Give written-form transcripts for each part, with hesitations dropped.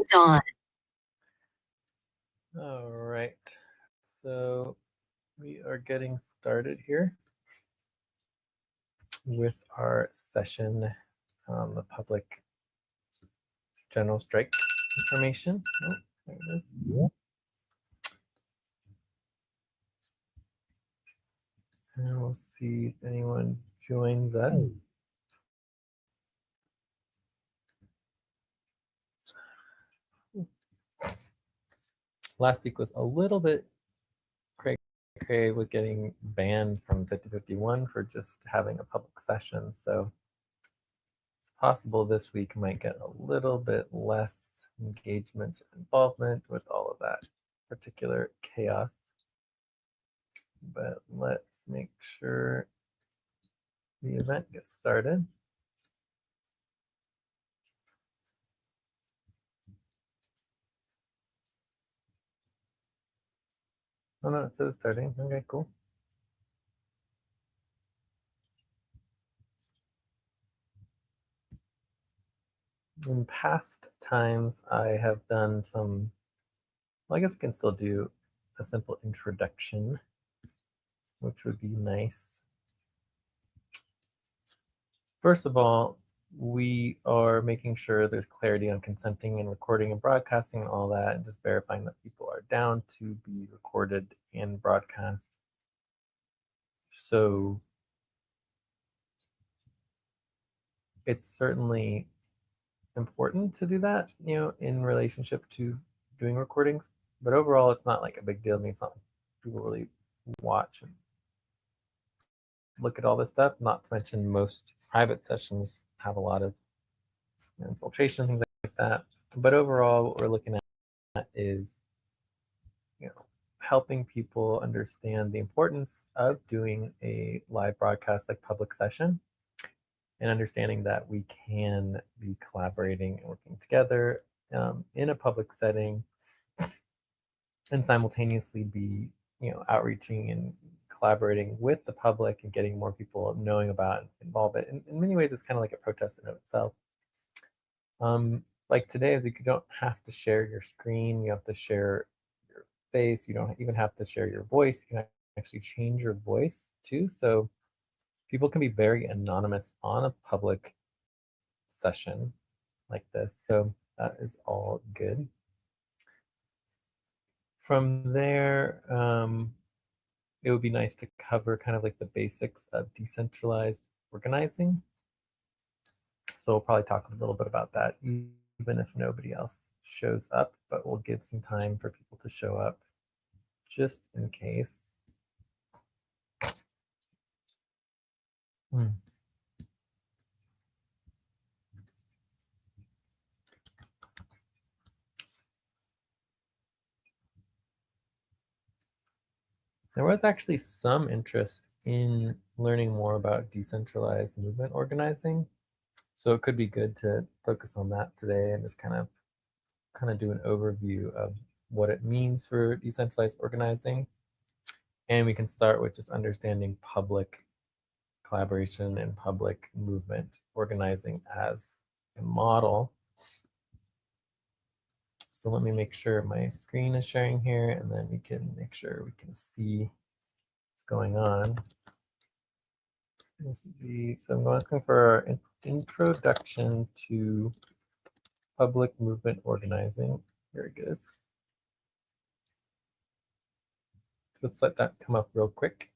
Dawn. All right, so we are getting started here with our session on the public general strike information. Oh, there it is. And we'll see if anyone joins us. Last week was a little bit cray with getting banned from 5051 for just having a public session. So it's possible this week might get a little bit less engagement and involvement with all of that particular chaos. But let's make sure the event gets started. Oh no, it says starting. Okay, cool. In past times, I have done some, well, I guess we can still do a simple introduction, which would be nice. First of all, we are making sure there's clarity on consenting and recording and broadcasting and all that, and just verifying that people are down to be recorded and broadcast. So it's certainly important to do that, in relationship to doing recordings. But overall, it's not like a big deal. I mean, it's not like people really watch and look at all this stuff. Not to mention, most private sessions have a lot of infiltration, things like that. But overall, what we're looking at is, helping people understand the importance of doing a live broadcast like public session, and understanding that we can be collaborating and working together in a public setting, and simultaneously be outreaching and collaborating with the public and getting more people knowing about and involved. In many ways, it's kind of like a protest in of itself. Like today, you don't have to share your screen. You have to share your face. You don't even have to share your voice. You can actually change your voice too. So people can be very anonymous on a public session like this. So that is all good. From there, it would be nice to cover kind of like the basics of decentralized organizing. So we'll probably talk a little bit about that, even if nobody else shows up, but we'll give some time for people to show up just in case. There was actually some interest in learning more about decentralized movement organizing. So it could be good to focus on that today and just kind of do an overview of what it means for decentralized organizing. And we can start with just understanding public collaboration and public movement organizing as a model. So let me make sure my screen is sharing here, and then we can make sure we can see what's going on. This would be, so I'm looking for our introduction to public movement organizing. Here it goes. So let's let that come up real quick.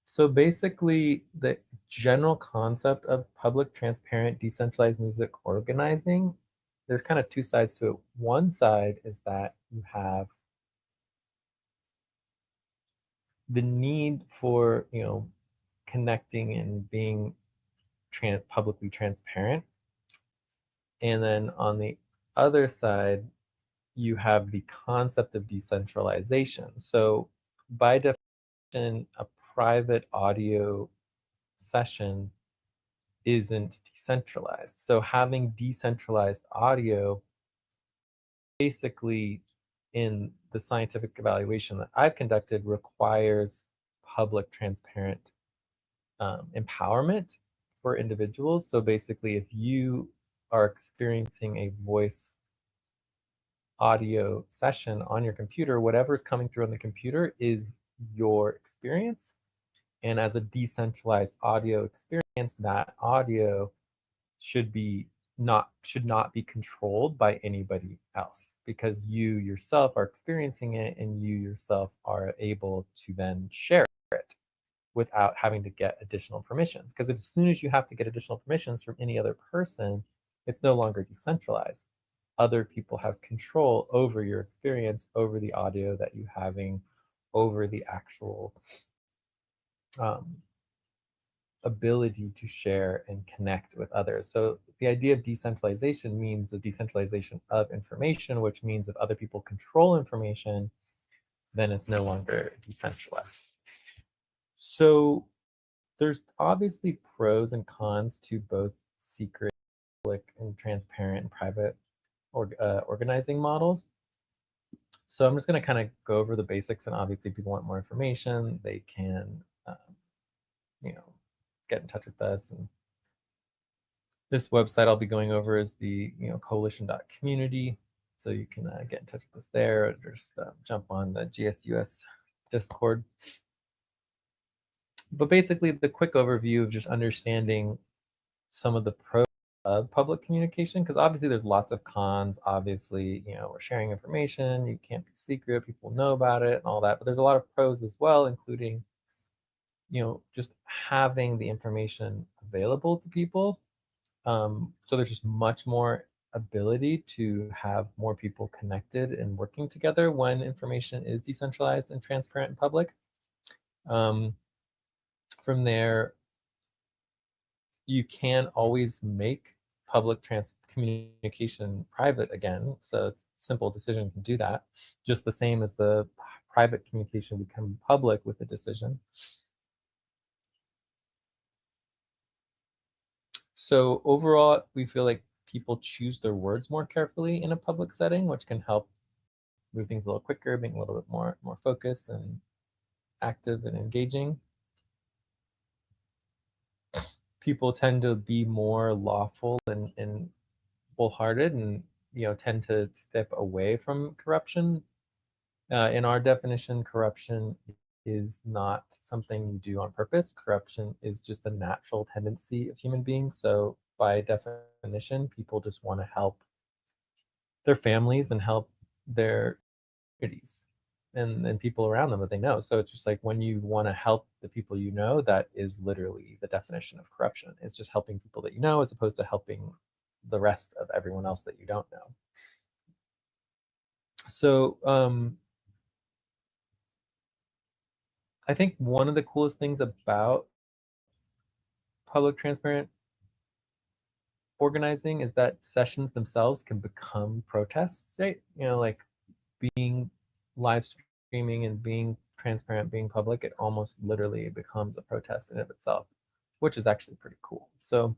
So basically, the general concept of public, transparent, decentralized music organizing, there's kind of two sides to it. One side is that you have the need for, connecting and being publicly transparent. And then on the other side, you have the concept of decentralization. So by definition, a private audio session isn't decentralized. So having decentralized audio, basically, in the scientific evaluation that I've conducted, requires public, transparent empowerment for individuals. So basically, if you are experiencing a voice audio session on your computer, whatever's coming through on the computer is your experience. And as a decentralized audio experience, that audio should not be controlled by anybody else, because you yourself are experiencing it and you yourself are able to then share it without having to get additional permissions. Because as soon as you have to get additional permissions from any other person, it's no longer decentralized. Other people have control over your experience, over the audio that you're having, over the actual um, ability to share and connect with others. So the idea of decentralization means the decentralization of information, which means if other people control information, then it's no longer decentralized. So there's obviously pros and cons to both secret, public, and transparent and private organizing models. So I'm just going to kind of go over the basics, and obviously, if people want more information, they can, you know, get in touch with us. And this website I'll be going over is the coalition.community, so you can get in touch with us there, or just jump on the GSUS Discord. But basically, the quick overview of just understanding some of the pros of public communication, because obviously there's lots of cons. Obviously, we're sharing information, you can't be secret, people know about it and all that, but there's a lot of pros as well, including just having the information available to people. So there's just much more ability to have more people connected and working together when information is decentralized and transparent and public. From there, you can always make public communication private again. So it's a simple decision, you can do that. Just the same as the private communication become public with a decision. So overall, we feel like people choose their words more carefully in a public setting, which can help move things a little quicker, being a little bit more focused and active and engaging. People tend to be more lawful and wholehearted, and tend to step away from corruption. In our definition, corruption is not something you do on purpose. Corruption is just a natural tendency of human beings. So by definition, people just want to help their families and help their communities and people around them that they know. So it's just like when you want to help the people you know, that is literally the definition of corruption. It's just helping people that you know as opposed to helping the rest of everyone else that you don't know. So I think one of the coolest things about public transparent organizing is that sessions themselves can become protests, right? Like being live streaming and being transparent, being public, it almost literally becomes a protest in of itself, which is actually pretty cool. So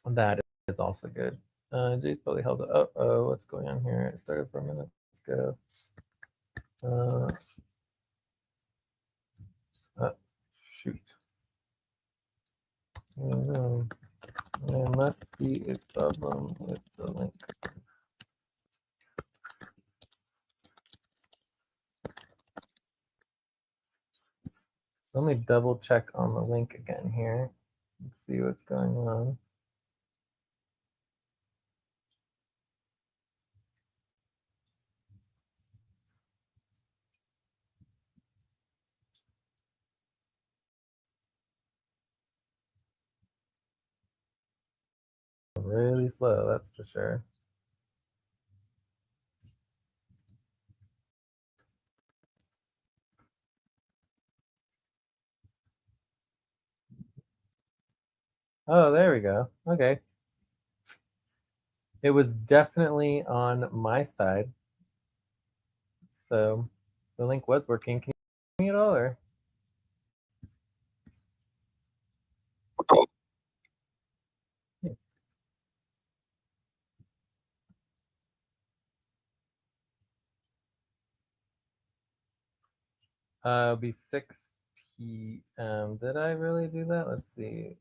that is also good. Jay's probably held it. Oh, what's going on here? It started for a minute. Let's go. Shoot. Oh, no. There must be a problem with the link. So let me double check on the link again here. Let's see what's going on. Really slow, that's for sure. Oh, there we go. Okay. It was definitely on my side. So the link was working. Can you hear me at all, or? It'll be 6 p.m. Did I really do that? Let's see.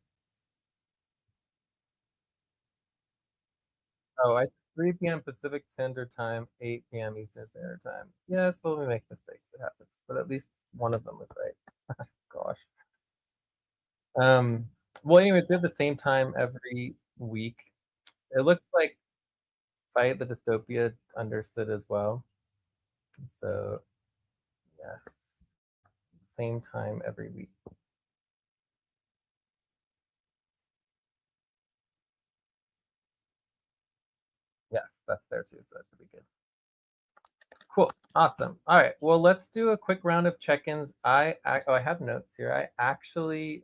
Oh, I said 3 p.m. Pacific Standard Time, 8 p.m. Eastern Standard Time. Yes, well, we make mistakes. It happens, but at least one of them was right. Gosh. Um, well, anyways, we have the same time every week. It looks like Fight the Dystopia understood as well. So, yes, same time every week. Yes, that's there too, so that should be good. Cool. Awesome. All right. Well, let's do a quick round of check-ins. I have notes here. I actually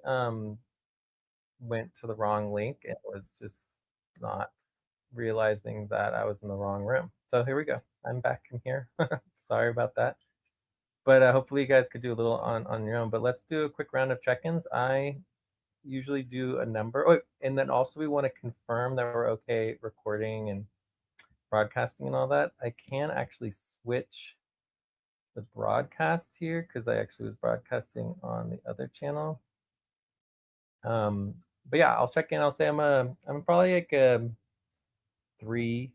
went to the wrong link and was just not realizing that I was in the wrong room. So here we go. I'm back in here. Sorry about that. But hopefully you guys could do a little on your own. But let's do a quick round of check-ins. I usually do a number. Oh, and then also we want to confirm that we're okay recording and broadcasting and all that. I can actually switch the broadcast here because I actually was broadcasting on the other channel. But yeah, I'll check in. I'll say I'm probably like a 3.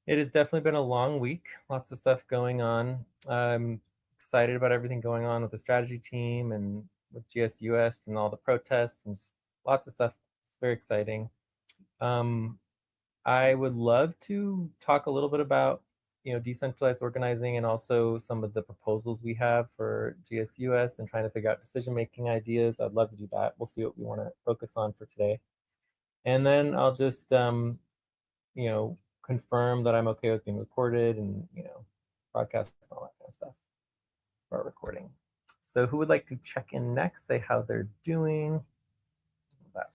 It has definitely been a long week. Lots of stuff going on. I'm excited about everything going on with the strategy team and with GSUS and all the protests and just lots of stuff. It's very exciting. Um, I would love to talk a little bit about decentralized organizing and also some of the proposals we have for GSUS and trying to figure out decision making ideas. I'd love to do that. We'll see what we want to focus on for today, and then I'll just you know confirm that I'm okay with being recorded and broadcast and all that kind of stuff for our recording. So who would like to check in next? Say how they're doing.